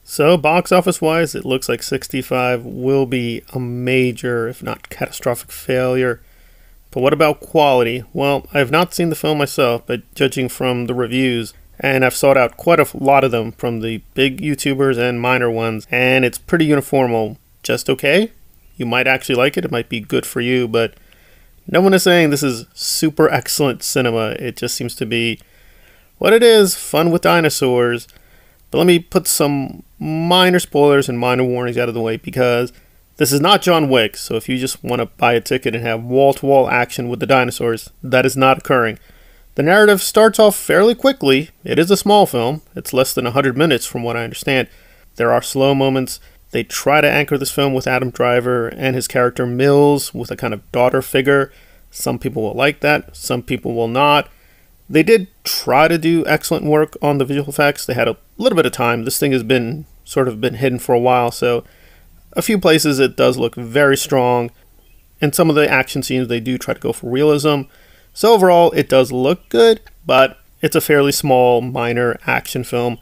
So box office wise, it looks like 65 will be a major, if not catastrophic failure. But what about quality? Well, I have not seen the film myself, but judging from the reviews, and I've sought out quite a lot of them from the big YouTubers and minor ones, and it's pretty uniform, just okay. You might actually like it, it might be good for you, but no one is saying this is super excellent cinema. It just seems to be what it is, fun with dinosaurs. But let me put some minor spoilers and minor warnings out of the way, because this is not John Wick, so if you just want to buy a ticket and have wall-to-wall action with the dinosaurs, that is not occurring. The narrative starts off fairly quickly. It is a small film. It's less than 100 minutes from what I understand. There are slow moments. They try to anchor this film with Adam Driver and his character Mills with a kind of daughter figure. Some people will like that, some people will not. They did try to do excellent work on the visual effects. They had a little bit of time. This thing has been sort of been hidden for a while, so a few places it does look very strong. In some of the action scenes, they do try to go for realism. So overall, it does look good, but it's a fairly small, minor action film.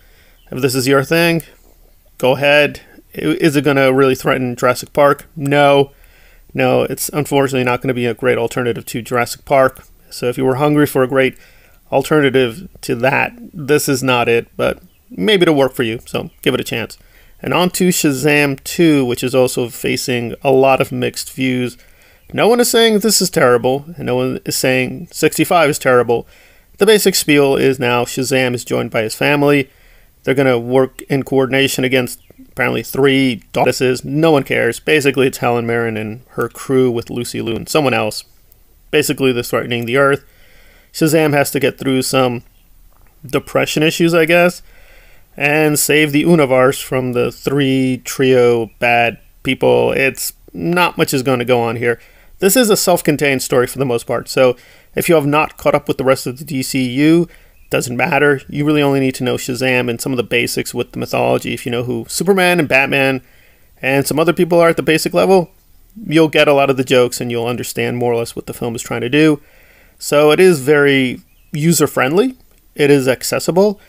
If this is your thing, go ahead. Is it going to really threaten Jurassic Park? No. No, it's unfortunately not going to be a great alternative to Jurassic Park. So if you were hungry for a great alternative to that, this is not it, but maybe it'll work for you, so give it a chance. And on to Shazam 2, which is also facing a lot of mixed views. No one is saying this is terrible, and no one is saying 65 is terrible. The basic spiel is now Shazam is joined by his family. They're going to work in coordination against apparently 3 goddesses. No one cares. Basically, it's Helen Mirren and her crew with Lucy Liu and someone else. Basically, they're threatening the Earth. Shazam has to get through some depression issues, I guess, and save the universe from the 3 trio bad people. It's not much is going to go on here. This is a self-contained story for the most part, so if you have not caught up with the rest of the DCU, doesn't matter. You really only need to know Shazam and some of the basics with the mythology. If you know who Superman and Batman and some other people are at the basic level, you'll get a lot of the jokes and you'll understand more or less what the film is trying to do. So it is very user-friendly. It is accessible.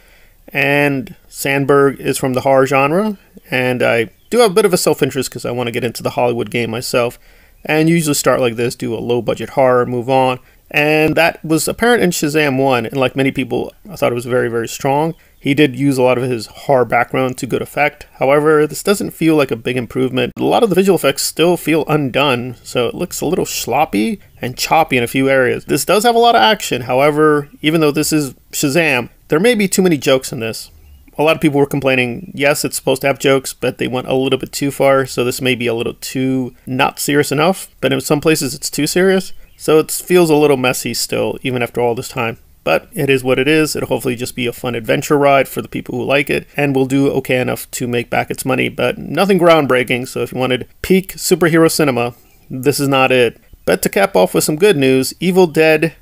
And Sandberg is from the horror genre. And I do have a bit of a self-interest because I want to get into the Hollywood game myself. And usually start like this, do a low-budget horror, move on. And that was apparent in Shazam 1. And like many people, I thought it was very, very strong. He did use a lot of his horror background to good effect. However, this doesn't feel like a big improvement. A lot of the visual effects still feel undone, so it looks a little sloppy and choppy in a few areas. This does have a lot of action. However, even though this is Shazam, there may be too many jokes in this. A lot of people were complaining, yes, it's supposed to have jokes, but they went a little bit too far, so this may be a little too not serious enough. But in some places, it's too serious. So it feels a little messy still, even after all this time. But it is what it is. It'll hopefully just be a fun adventure ride for the people who like it, and will do okay enough to make back its money, but nothing groundbreaking. So if you wanted peak superhero cinema, this is not it. But to cap off with some good news, Evil Dead,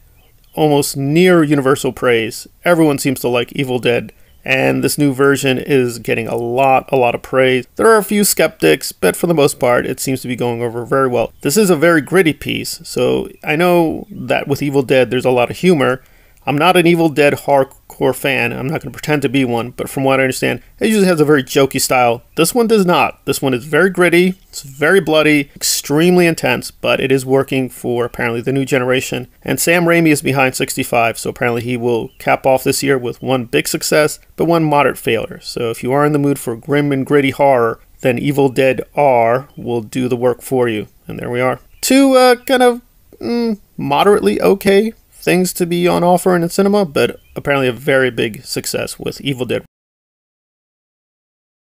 almost near universal praise. Everyone seems to like Evil Dead, and this new version is getting a lot of praise. There are a few skeptics, but for the most part, it seems to be going over very well. This is a very gritty piece, so I know that with Evil Dead, there's a lot of humor. I'm not an Evil Dead hardcore fan. I'm not going to pretend to be one, but from what I understand, it usually has a very jokey style. This one does not. This one is very gritty, it's very bloody, extremely intense, but it is working for apparently the new generation. And Sam Raimi is behind 65, so apparently he will cap off this year with one big success, but one moderate failure. So if you are in the mood for grim and gritty horror, then Evil Dead R will do the work for you. And there we are. 2 kind of moderately okay things to be on offer in the cinema, but apparently a very big success with Evil Dead